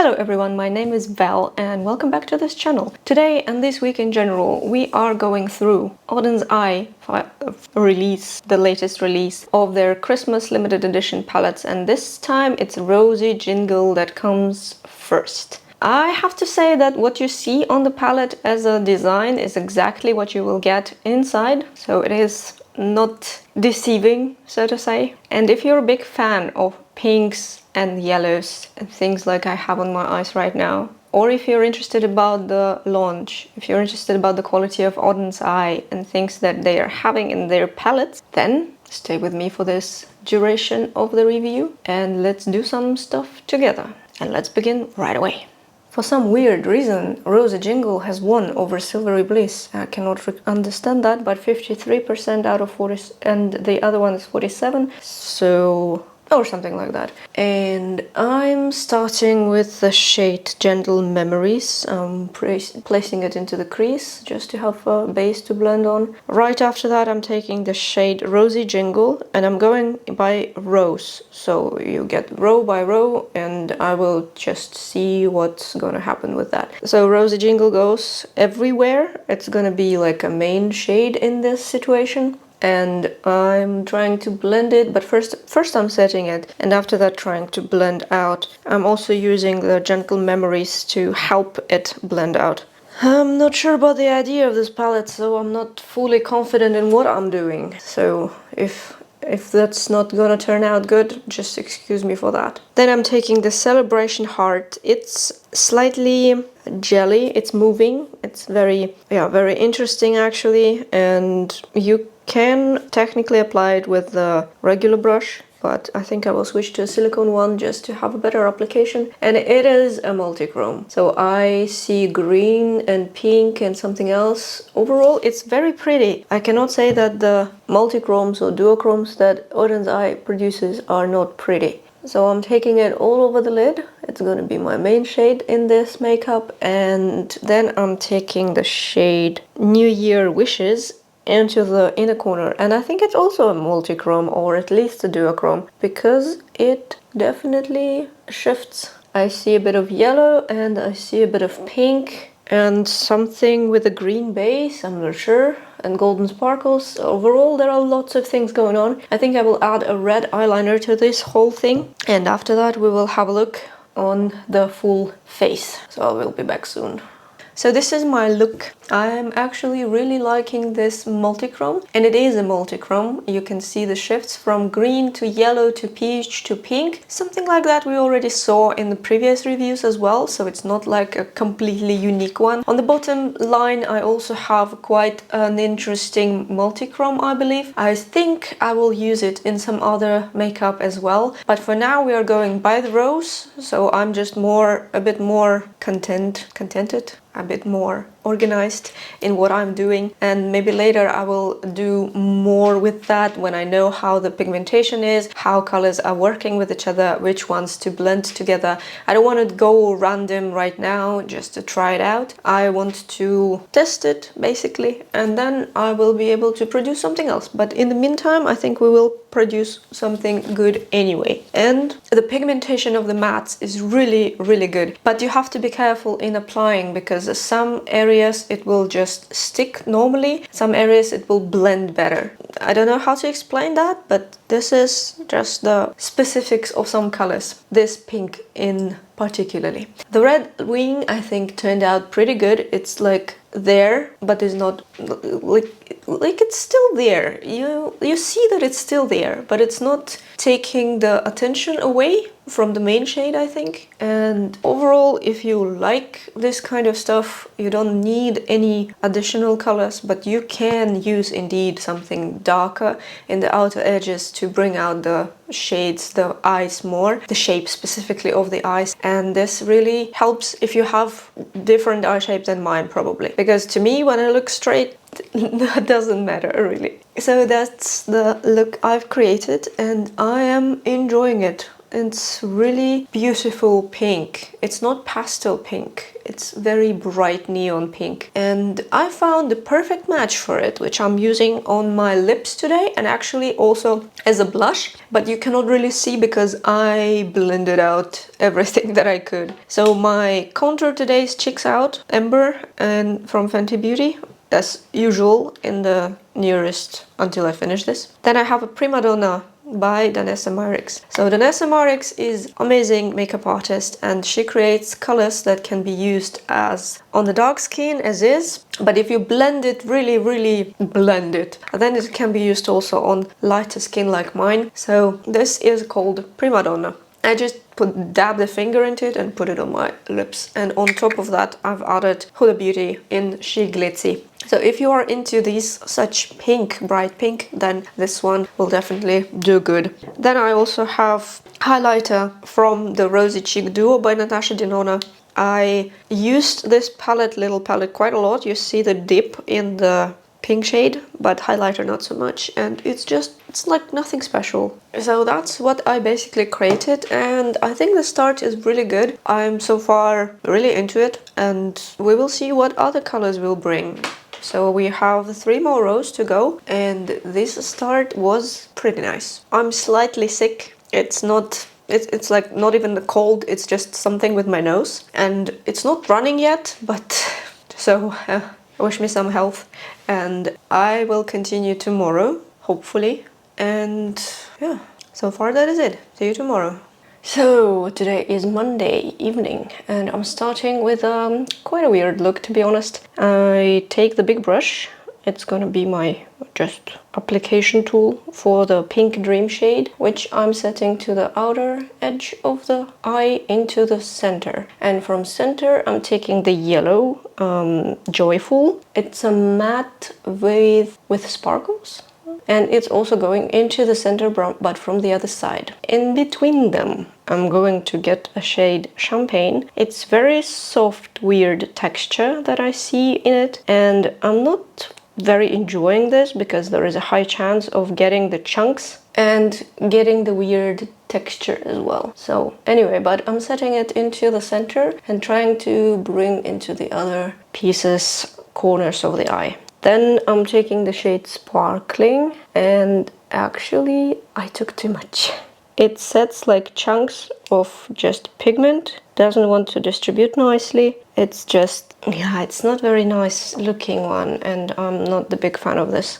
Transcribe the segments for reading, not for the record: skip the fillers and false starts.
Hello everyone, my name is Val and welcome back to this channel. Today and this week in general, we are going through Oden's Eye release, the latest release of their Christmas limited edition palettes, and this time it's Rosy Jingle that comes first. I have to say that what you see on the palette as a design is exactly what you will get inside, so it is not deceiving, so to say. And if you're a big fan of pinks and yellows and things like I have on my eyes right now, or if you're interested about the launch, if you're interested about the quality of Oden's Eye and things that they are having in their palettes, then stay with me for this duration of the review and let's do some stuff together. And let's begin right away. For some weird reason, Rosy Jingle has won over Silvery Bliss. I cannot understand that, but 53% out of 40, and the other one is 47, so... or something like that. And I'm starting with the shade Gentle Memories. I'm placing it into the crease just to have a base to blend on. Right after that I'm taking the shade Rosy Jingle and I'm going by rows. So you get row by row and I will just see what's gonna happen with that. So Rosy Jingle goes everywhere. It's gonna be like a main shade in this situation. And I'm trying to blend it, but first I'm setting it and after that trying to blend out. I'm also using the Gentle Memories to help it blend out. I'm not sure about the idea of this palette, so I'm not fully confident in what I'm doing. So if that's not gonna turn out good, just excuse me for that. Then I'm taking the Celebration Heart. It's slightly jelly, it's moving, it's very interesting actually, and you can technically apply it with the regular brush, but I think I will switch to a silicone one just to have a better application. And it is a multi-chrome, so I see green and pink and something else. Overall it's very pretty. I cannot say that the multi-chromes or duochromes that Oden's Eye produces are not pretty. So I'm taking it all over the lid. It's going to be my main shade in this makeup, and then I'm taking the shade New Year Wishes into the inner corner, and I think it's also a multi-chrome or at least a duochrome because it definitely shifts. I see a bit of yellow and I see a bit of pink and something with a green base, I'm not sure, and golden sparkles. Overall there are lots of things going on. I think I will add a red eyeliner to this whole thing, and after that we will have a look on the full face. So I will be back soon. So this is my look. I'm actually really liking this multi-chrome, and it is a multi-chrome. You can see the shifts from green to yellow to peach to pink. Something like that we already saw in the previous reviews as well, so it's not like a completely unique one. On the bottom line I also have quite an interesting multi-chrome, I believe. I think I will use it in some other makeup as well, but for now we are going by the rows, so I'm just a bit more contented, a bit more organized in what I'm doing, and maybe later I will do more with that when I know how the pigmentation is, how colors are working with each other, which ones to blend together. I don't want to go random right now just to try it out. I want to test it basically, and then I will be able to produce something else. But in the meantime I think we will produce something good anyway. And the pigmentation of the mattes is really good, but you have to be careful in applying because some areas it will just stick normally, some areas it will blend better. I don't know how to explain that, but this is just the specifics of some colors, this pink in particularly. The red wing I think turned out pretty good. It's like there, but it's not like it's still there. You see that it's still there, but it's not taking the attention away from the main shade, I think. And overall, if you like this kind of stuff, you don't need any additional colors, but you can use indeed something darker in the outer edges to bring out the shades, the eyes more, the shape specifically of the eyes. And this really helps if you have different eye shape than mine, probably, because to me when I look straight that doesn't matter really. So that's the look I've created and I am enjoying it. It's really beautiful pink. It's not pastel pink. It's very bright neon pink. And I found the perfect match for it, which I'm using on my lips today and actually also as a blush. But you cannot really see because I blended out everything that I could. So my contour today is Chicks Out Ember and from Fenty Beauty, as usual in the nearest until I finish this. Then I have a Prima Donna by Danessa Myricks. So Danessa Myricks is amazing makeup artist and she creates colors that can be used as on the dark skin as is, but if you blend it really blend it, then it can be used also on lighter skin like mine. So this is called Prima Donna. I just dab the finger into it and put it on my lips, and on top of that I've added Huda Beauty in She Glitzy. So if you are into these such pink, bright pink, then this one will definitely do good. Then I also have highlighter from the Rosy Cheek Duo by Natasha Denona. I used this little palette quite a lot. You see the dip in the pink shade, but highlighter not so much, and it's like nothing special. So that's what I basically created, and I think the start is really good. I'm so far really into it, and we will see what other colors will bring. So we have 3 more rows to go, and this start was pretty nice. I'm slightly sick. It's like not even the cold, it's just something with my nose, and it's not running yet, but so wish me some health, and I will continue tomorrow, hopefully. And yeah, so far that is it. See you tomorrow. So today is Monday evening and I'm starting with quite a weird look, to be honest. I take the big brush. It's gonna be my just application tool for the pink dream shade, which I'm setting to the outer edge of the eye into the center. And from center, I'm taking the yellow Joyful. It's a matte with sparkles. And it's also going into the center, but from the other side. In between them, I'm going to get a shade Champagne. It's very soft, weird texture that I see in it, and I'm not very enjoying this because there is a high chance of getting the chunks and getting the weird texture as well. So anyway, but I'm setting it into the center and trying to bring into the other pieces, corners of the eye. Then I'm taking the shade Sparkling, and actually I took too much. It sets like chunks of just pigment, doesn't want to distribute nicely. It's just, yeah, it's not very nice looking one, and I'm not the big fan of this.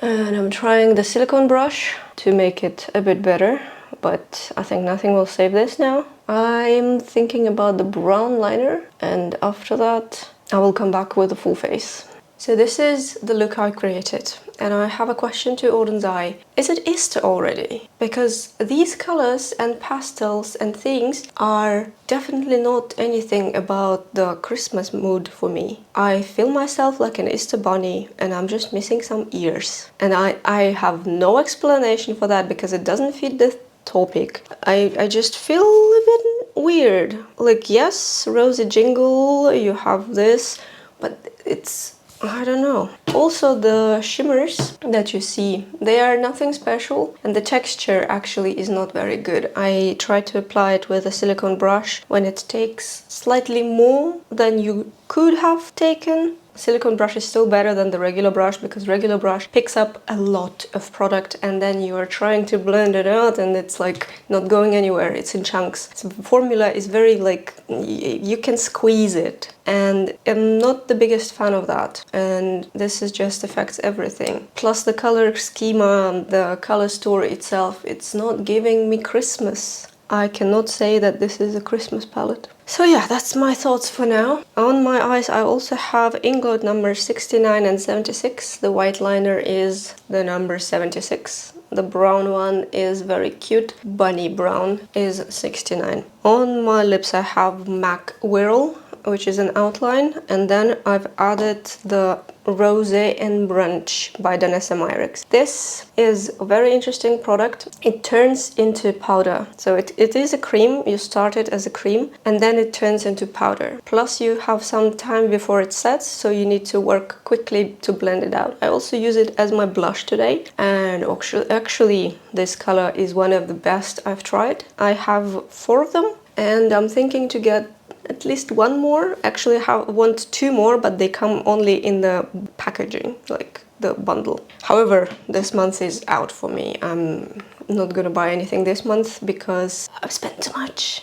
And I'm trying the silicone brush to make it a bit better, but I think nothing will save this now. I'm thinking about the brown liner, and after that I will come back with a full face. So this is the look I created, and I have a question to Oden's eye. Is it Easter already? Because these colors and pastels and things are definitely not anything about the Christmas mood for me. I feel myself like an Easter bunny and I'm just missing some ears. And I have no explanation for that because it doesn't fit the topic. I just feel a bit weird. Like, yes, Rosy Jingle, you have this, but it's, I don't know. Also, the shimmers that you see, they are nothing special, and the texture actually is not very good. I tried to apply it with a silicone brush when it takes slightly more than you could have taken. Silicone brush is still better than the regular brush because regular brush picks up a lot of product and then you are trying to blend it out and it's like not going anywhere, it's in chunks. So the formula is very like, you can squeeze it, and I'm not the biggest fan of that, and this is just affects everything. Plus the color schema, the color story itself, it's not giving me Christmas. I cannot say that this is a Christmas palette. So yeah, that's my thoughts for now. On my eyes I also have Inglot number 69 and 76. The white liner is the number 76. The brown one is very cute. Bunny brown is 69. On my lips I have MAC Whirl which is an outline, and then I've added the Rosé and Brunch by Danessa Myricks. This is a very interesting product. It turns into powder. So it is a cream. You start it as a cream and then it turns into powder. Plus you have some time before it sets, so you need to work quickly to blend it out. I also use it as my blush today, and actually this color is one of the best I've tried. I have 4 of them and I'm thinking to get at least one more. Actually, I want 2 more, but they come only in the packaging, like the bundle. However, this month is out for me. I'm not gonna buy anything this month because I've spent too much.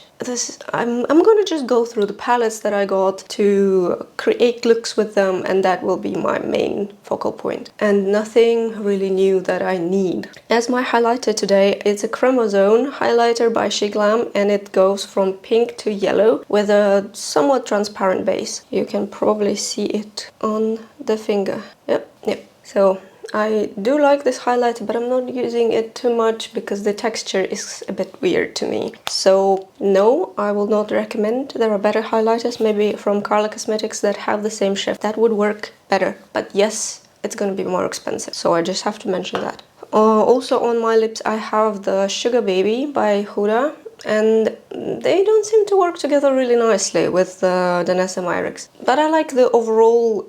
I'm gonna just go through the palettes that I got to create looks with them, and that will be my main focal point. And nothing really new that I need. As my highlighter today, it's a Chromosome highlighter by Glam, and it goes from pink to yellow with a somewhat transparent base. You can probably see it on the finger. Yep. So I do like this highlighter, but I'm not using it too much because the texture is a bit weird to me. So no, I will not recommend. There are better highlighters, maybe from Carla Cosmetics, that have the same shift. That would work better. But yes, it's gonna be more expensive. So I just have to mention that. Also on my lips, I have the Sugar Baby by Huda, and they don't seem to work together really nicely with the Danessa Myricks. But I like the overall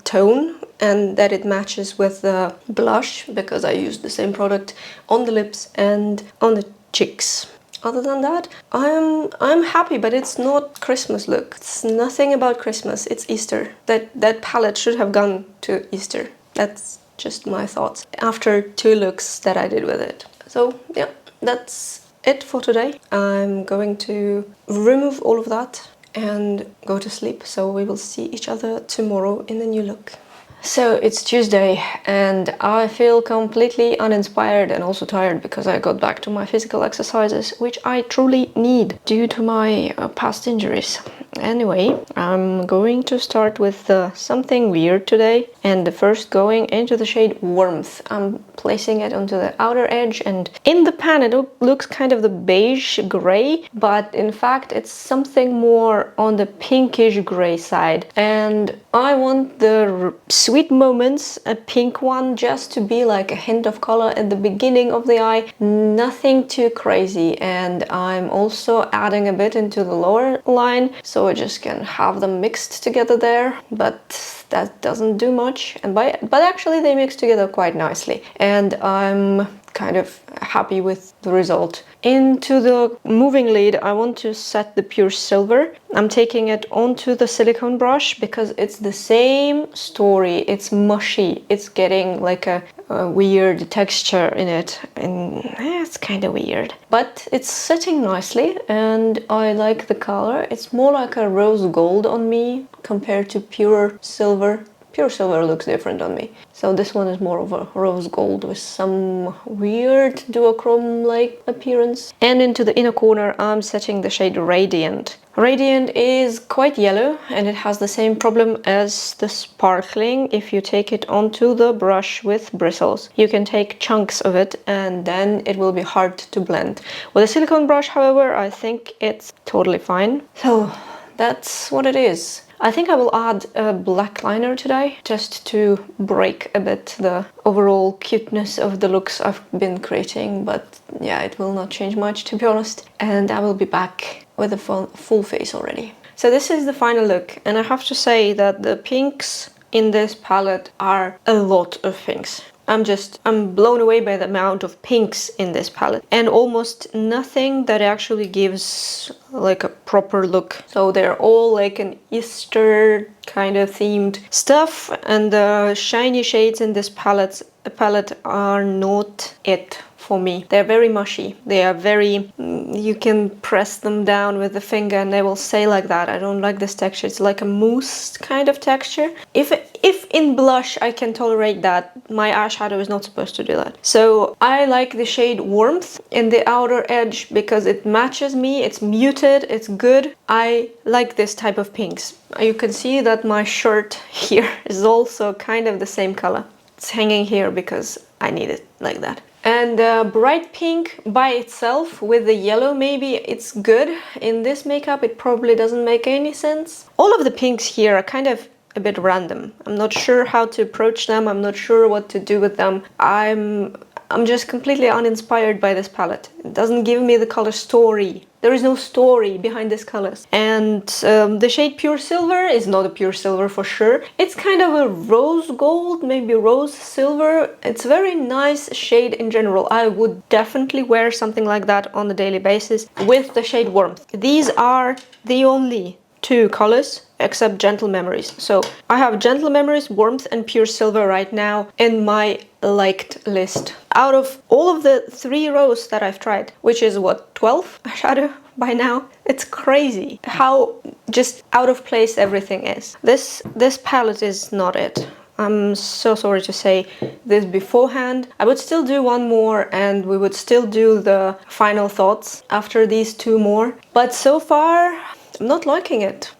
tone, and that it matches with the blush, because I used the same product on the lips and on the cheeks. Other than that, I'm happy, but it's not Christmas look. It's nothing about Christmas. It's Easter. That palette should have gone to Easter. That's just my thoughts after 2 looks that I did with it. So yeah, that's it for today. I'm going to remove all of that and go to sleep, so we will see each other tomorrow in the new look. So it's Tuesday and I feel completely uninspired and also tired because I got back to my physical exercises, which I truly need due to my past injuries. Anyway, I'm going to start with something weird today, and the first going into the shade Warmth. I'm placing it onto the outer edge, and in the pan it looks kind of the beige gray, but in fact it's something more on the pinkish gray side, and I want the sweet moments, a pink one, just to be like a hint of color at the beginning of the eye, nothing too crazy. And I'm also adding a bit into the lower line, so I just can have them mixed together there, but that doesn't do much. But actually they mix together quite nicely, and I'm kind of happy with the result. Into the moving lid, I want to set the pure silver. I'm taking it onto the silicone brush because it's the same story. It's mushy. It's getting like a weird texture in it, and it's kind of weird. But it's sitting nicely and I like the color. It's more like a rose gold on me compared to pure silver. Pure silver looks different on me. So this one is more of a rose gold with some weird duochrome-like appearance. And into the inner corner, I'm setting the shade Radiant. Radiant is quite yellow and it has the same problem as the Sparkling. If you take it onto the brush with bristles, you can take chunks of it and then it will be hard to blend. With a silicone brush, however, I think it's totally fine. So that's what it is. I think I will add a black liner today, just to break a bit the overall cuteness of the looks I've been creating, but yeah, it will not change much, to be honest. And I will be back with a full face already. So this is the final look, and I have to say that the pinks in this palette are a lot of pinks. I'm blown away by the amount of pinks in this palette, and almost nothing that actually gives like a proper look. So they're all like an Easter kind of themed stuff, and the shiny shades in this palette are not it for me. They're very mushy. They are very, you can press them down with the finger and they will stay like that. I don't like this texture. It's like a mousse kind of texture. If in blush I can tolerate that, my eyeshadow is not supposed to do that. So I like the shade Warmth in the outer edge because it matches me. It's muted, it's good. I like this type of pinks. You can see that my shirt here is also kind of the same color. It's hanging here because I need it like that. And bright pink by itself with the yellow, maybe it's good. In this makeup, it probably doesn't make any sense. All of the pinks here are kind of a bit random. I'm not sure how to approach them. I'm not sure what to do with them. I'm just completely uninspired by this palette. It doesn't give me the color story. There is no story behind these colors. And the shade Pure Silver is not a pure silver for sure. It's kind of a rose gold, maybe rose silver. It's a very nice shade in general. I would definitely wear something like that on a daily basis with the shade Warmth. These are the only two colors except Gentle Memories. So I have Gentle Memories, Warmth and Pure Silver right now in my liked list. Out of all of the 3 rows that I've tried, which is what, 12 eyeshadow by now? It's crazy how just out of place everything is. This palette is not it. I'm so sorry to say this beforehand. I would still do one more and we would still do the final thoughts after these 2 more. But so far, I'm not liking it.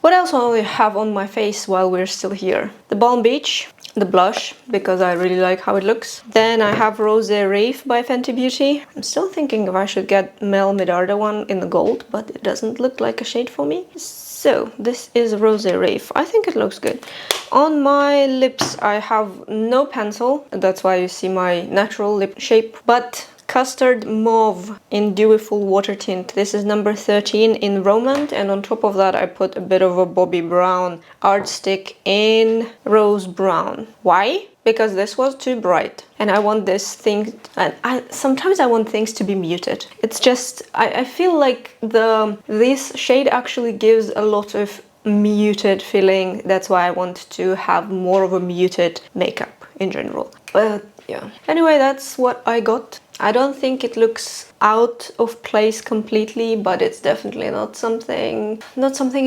What else do I have on my face while we're still here? The Balm Beach, the blush, because I really like how it looks. Then I have Rosé Rave by Fenty Beauty. I'm still thinking if I should get Mel Medarda one in the gold, but it doesn't look like a shade for me. So this is Rosé Rave. I think it looks good. On my lips I have no pencil. That's why you see my natural lip shape. But Custard Mauve in Deweyful Water Tint. This is number 13 in Romand, and on top of that I put a bit of a Bobbi Brown art stick in Rose Brown. Why? Because this was too bright and I want this thing, and sometimes I want things to be muted. It's just, I feel like this shade actually gives a lot of muted feeling. That's why I want to have more of a muted makeup in general. But yeah. Anyway, that's what I got. I don't think it looks out of place completely, but it's definitely not something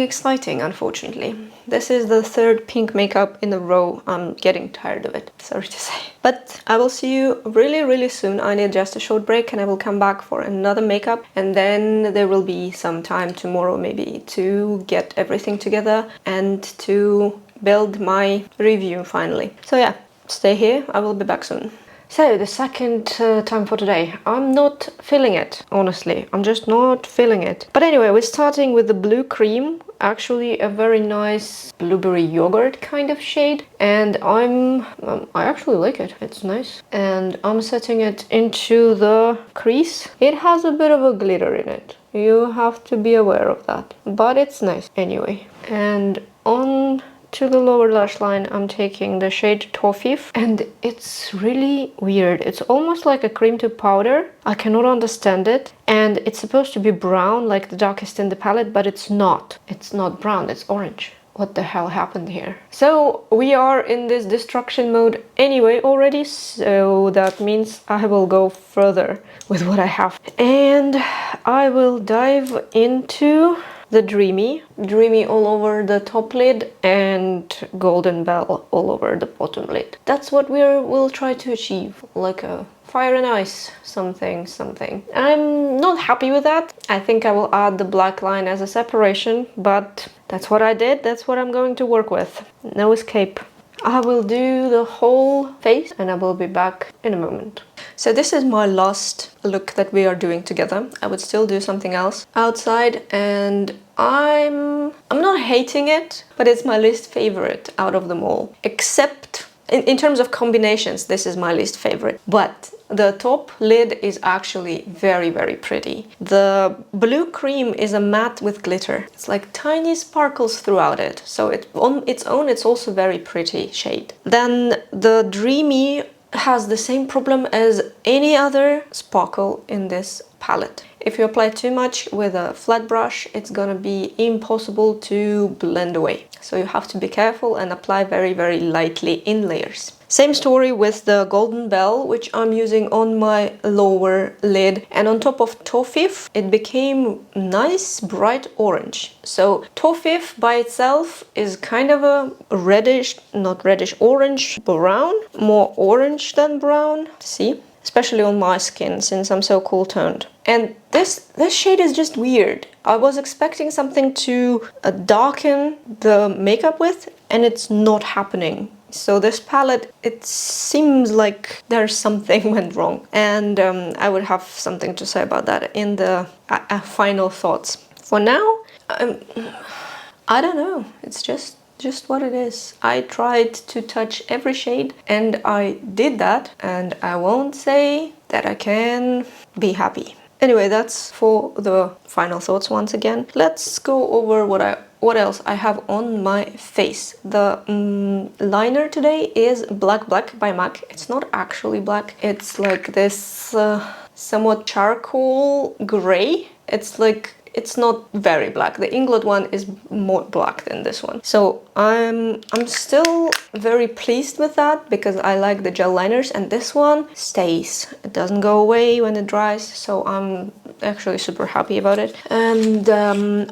exciting, unfortunately. This is the 3rd pink makeup in a row. I'm getting tired of it, sorry to say. But I will see you really, really soon. I need just a short break and I will come back for another makeup, and then there will be some time tomorrow maybe to get everything together and to build my review finally. So yeah, stay here, I will be back soon. So the second time for today, I'm not feeling it, honestly. I'm just not feeling it. But anyway, we're starting with the Blue Cream, actually a very nice blueberry yogurt kind of shade, and I actually like it. It's nice. And I'm setting it into the crease. It has a bit of a glitter in it. You have to be aware of that, but it's nice anyway. And on to the lower lash line, I'm taking the shade Toffee, and it's really weird. It's almost like a cream to powder. I cannot understand it. And it's supposed to be brown, like the darkest in the palette, but it's not. It's not brown, it's orange. What the hell happened here? So we are in this destruction mode anyway already, so that means I will go further with what I have. And I will dive into the Dreamy all over the top lid and Golden Bell all over the bottom lid. That's what we'll try to achieve, like a fire and ice something. I'm not happy with that. I think I will add the black line as a separation, but that's what I did. That's what I'm going to work with. No escape. I will do the whole face and I will be back in a moment. So this is my last look that we are doing together. I would still do something else outside, and I'm not hating it, but it's my least favorite out of them all. Except in terms of combinations, this is my least favorite. But the top lid is actually very, very pretty. The Blue Cream is a matte with glitter. It's like tiny sparkles throughout it. So on its own, it's also very pretty shade. Then the Dreamy has the same problem as any other sparkle in this palette. If you apply too much with a flat brush, it's gonna be impossible to blend away. So you have to be careful and apply very, very lightly in layers. Same story with the Golden Bell, which I'm using on my lower lid. And on top of Toffee, it became nice bright orange. So Toffee by itself is kind of a reddish, not reddish, orange brown, more orange than brown. See? Especially on my skin, since I'm so cool toned. And this shade is just weird. I was expecting something to darken the makeup with, and it's not happening. So this palette, it seems like there's something went wrong, and I would have something to say about that in the final thoughts. For now, I don't know. It's just what it is. I tried to touch every shade, and I did that, and I won't say that I can be happy. Anyway, that's for the final thoughts once again. Let's go over what else I have on my face. The liner today is Black by MAC. It's not actually black. It's like this somewhat charcoal gray. It's not very black. The Inglot one is more black than this one. So I'm still very pleased with that because I like the gel liners, and this one stays. It doesn't go away when it dries, so I'm actually super happy about it. And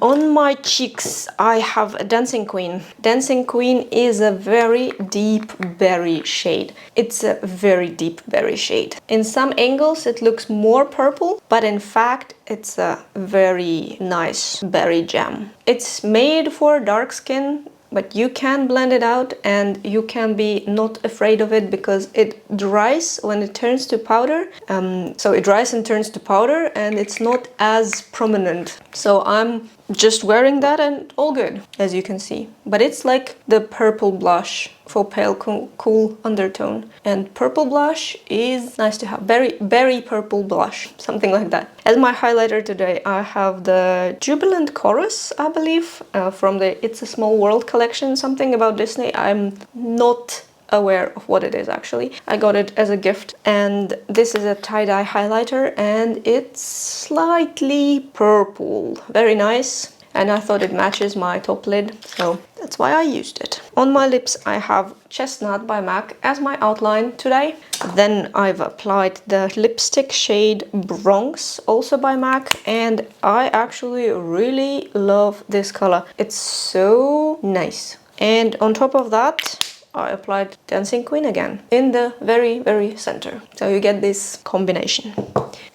on my cheeks I have a Dancing Queen. Dancing Queen is a very deep berry shade. It's a very deep berry shade. In some angles it looks more purple, but in fact it's a very nice berry gem. It's made for dark skin, but you can blend it out, and you can be not afraid of it because it dries when it turns to powder. So it dries and turns to powder, and it's not as prominent. So I'm just wearing that and all good, as you can see. But it's like the purple blush for pale cool undertone, and purple blush is nice to have. Berry purple blush, something like that. As my highlighter today, I have the Jubilant Chorus, I believe, from the It's a Small World collection, something about Disney. I'm not aware of what it is actually. I got it as a gift, and this is a tie-dye highlighter, and it's slightly purple. Very nice. And I thought it matches my top lid, so that's why I used it. On my lips I have Chestnut by MAC as my outline today. Then I've applied the lipstick shade Bronx, also by MAC, and I actually really love this color. It's so nice. And on top of that, I applied Dancing Queen again in the very center. So you get this combination.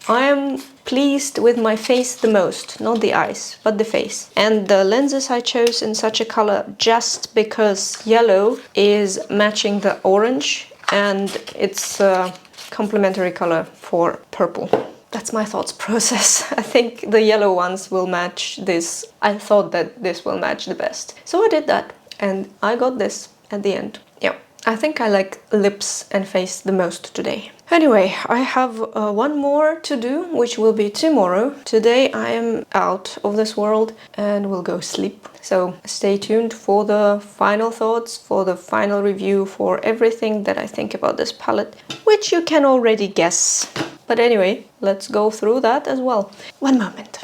I am pleased with my face the most, not the eyes, but the face. And the lenses I chose in such a color just because yellow is matching the orange, and it's a complementary color for purple. That's my thoughts process. I think the yellow ones will match this. I thought that this will match the best. So I did that, and I got this at the end. Yeah, I think I like lips and face the most today. Anyway, I have one more to do, which will be tomorrow. Today I am out of this world and will go sleep. So stay tuned for the final thoughts, for the final review, for everything that I think about this palette, which you can already guess. But anyway, let's go through that as well. One moment.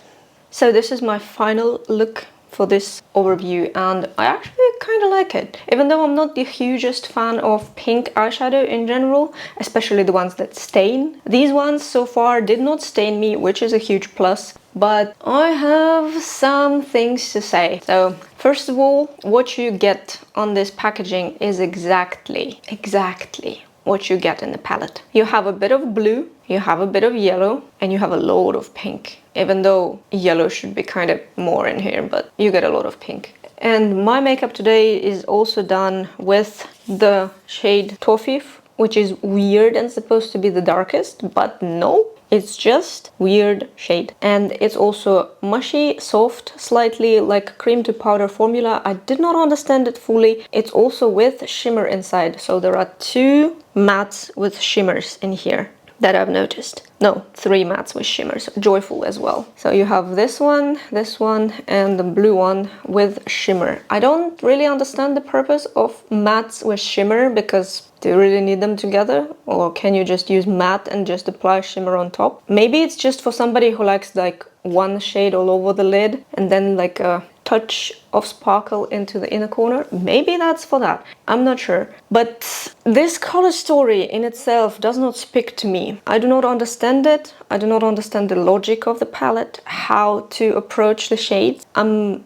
So this is my final look for this overview, and I actually kind of like it. Even though I'm not the hugest fan of pink eyeshadow in general, especially the ones that stain. These ones so far did not stain me, which is a huge plus. But I have some things to say. So first of all, what you get on this packaging is exactly what you get in the palette. You have a bit of blue, you have a bit of yellow, and you have a lot of pink. Even though yellow should be kind of more in here, but you get a lot of pink. And my makeup today is also done with the shade Toffee, which is weird and supposed to be the darkest, but no, it's just weird shade. And it's also mushy, soft, slightly like cream to powder formula. I did not understand it fully. It's also with shimmer inside, so there are 2 mattes with shimmers in here that I've noticed. No, 3 mattes with shimmers, joyful as well. So you have this one, and the blue one with shimmer. I don't really understand the purpose of mattes with shimmer, because do you really need them together? Or can you just use matte and just apply shimmer on top? Maybe it's just for somebody who likes like one shade all over the lid and then like a touch of sparkle into the inner corner. Maybe that's for that. I'm not sure. But this color story in itself does not speak to me. I do not understand it. I do not understand the logic of the palette, how to approach the shades. I'm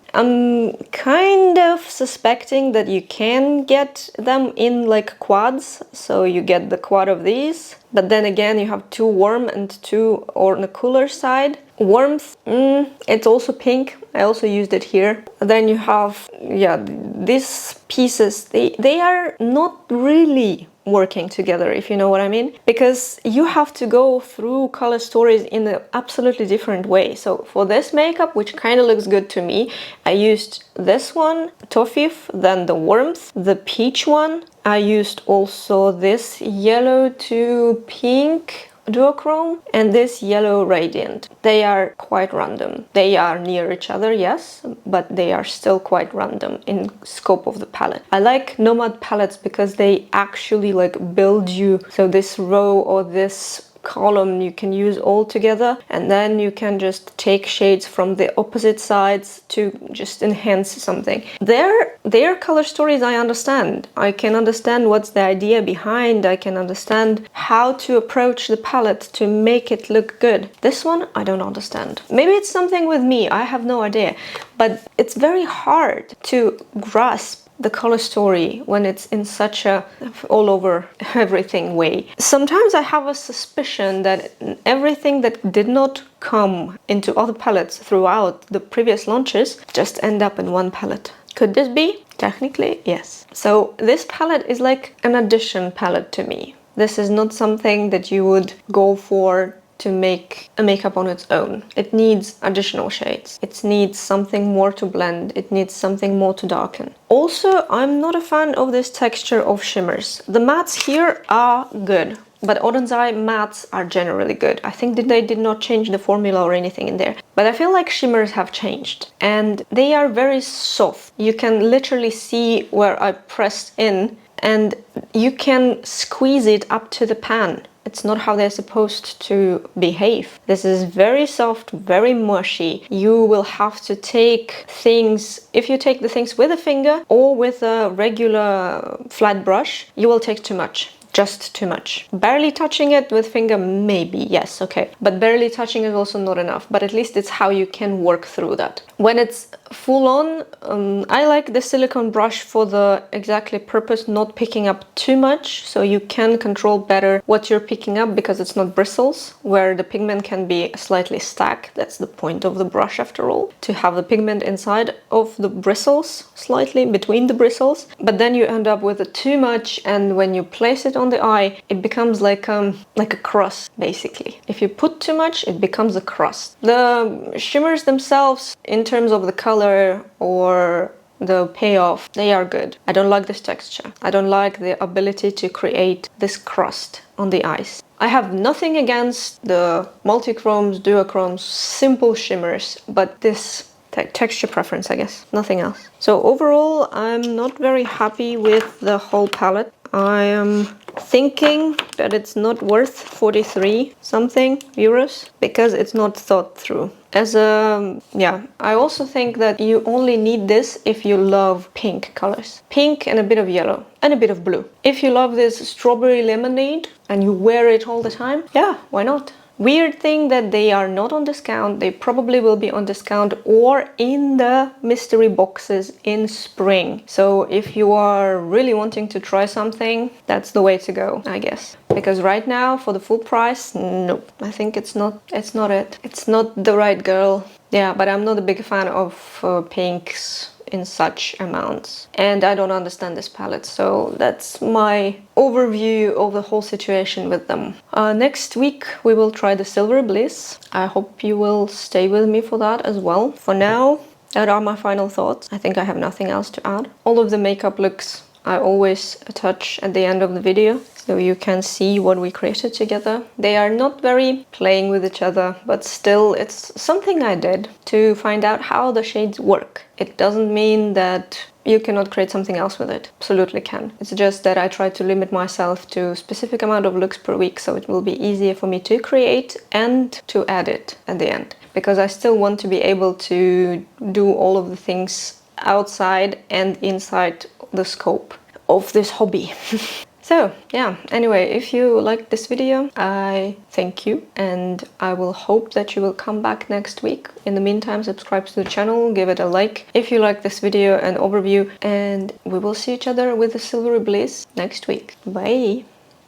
kind of suspecting that you can get them in like quads. So you get the quad of these, But then again, you have too warm and too on the cooler side. Warmth, it's also pink. I also used it here. Then you have, yeah, these pieces, they are not really working together, if you know what I mean, because you have to go through color stories in an absolutely different way. So for this makeup, which kind of looks good to me, I used this one, Toffee, then the Warmth, the peach one. I used also this yellow to pink duochrome and this yellow radiant. They are quite random. They are near each other, yes, but they are still quite random in scope of the palette. I like nomad palettes because they actually like build you. So this row or this column you can use all together, and then you can just take shades from the opposite sides to just enhance something. Their color stories I understand. I can understand what's the idea behind. I can understand how to approach the palette to make it look good. This one I don't understand. Maybe it's something with me, I have no idea, but it's very hard to grasp the color story when it's in such a all over everything way. Sometimes I have a suspicion that everything that did not come into other palettes throughout the previous launches just end up in one palette. Could this be? Technically, yes. So this palette is like an addition palette to me. This is not something that you would go for to make a makeup on its own. It needs additional shades. It needs something more to blend. It needs something more to darken. Also, I'm not a fan of this texture of shimmers. The mattes here are good, but Oden's Eye mattes are generally good. I think that they did not change the formula or anything in there. But I feel like shimmers have changed and they are very soft. You can literally see where I pressed in and you can squeeze it up to the pan. It's not how they're supposed to behave. This is very soft, very mushy. You will have to take things, if you take the things with a finger or with a regular flat brush, you will take too much. Just too much. Barely touching it with finger, maybe, yes, okay. But barely touching is also not enough, but at least it's how you can work through that. When it's full on, I like the silicone brush for the exactly purpose, not picking up too much, so you can control better what you're picking up because it's not bristles, where the pigment can be slightly stacked. That's the point of the brush after all, to have the pigment inside of the bristles, slightly between the bristles, but then you end up with too much, and when you place it on the eye, it becomes like a crust, basically. If you put too much, it becomes a crust. The shimmers themselves, in terms of the color or the payoff, they are good. I don't like this texture. I don't like the ability to create this crust on the eyes. I have nothing against the multichromes, duochromes, simple shimmers, but this texture preference, I guess, nothing else. So overall, I'm not very happy with the whole palette. I am thinking that it's not worth 43 something euros because it's not thought through. I also think that you only need this if you love pink colors. Pink and a bit of yellow and a bit of blue. If you love this strawberry lemonade and you wear it all the time, yeah, why not? Weird thing that they are not on discount. They probably will be on discount or in the mystery boxes in spring. So if you are really wanting to try something, that's the way to go, I guess. Because right now, for the full price, nope. I think it's not it. It's not the right girl. Yeah, but I'm not a big fan of pinks in such amounts, and I don't understand this palette, so that's my overview of the whole situation with them. Next week we will try the Silver Bliss. I hope you will stay with me for that as well. For now, that are my final thoughts. I think I have nothing else to add. All of the makeup looks I always touch at the end of the video, so you can see what we created together. They are not very playing with each other, but still it's something I did to find out how the shades work. It doesn't mean that you cannot create something else with it. Absolutely can. It's just that I try to limit myself to a specific amount of looks per week, so it will be easier for me to create and to edit at the end. Because I still want to be able to do all of the things outside and inside the scope of this hobby. So yeah, anyway, if you liked this video, I thank you, and I will hope that you will come back next week. In the meantime, subscribe to the channel, give it a like if you like this video and overview, and we will see each other with the Silvery Bliss next week. Bye!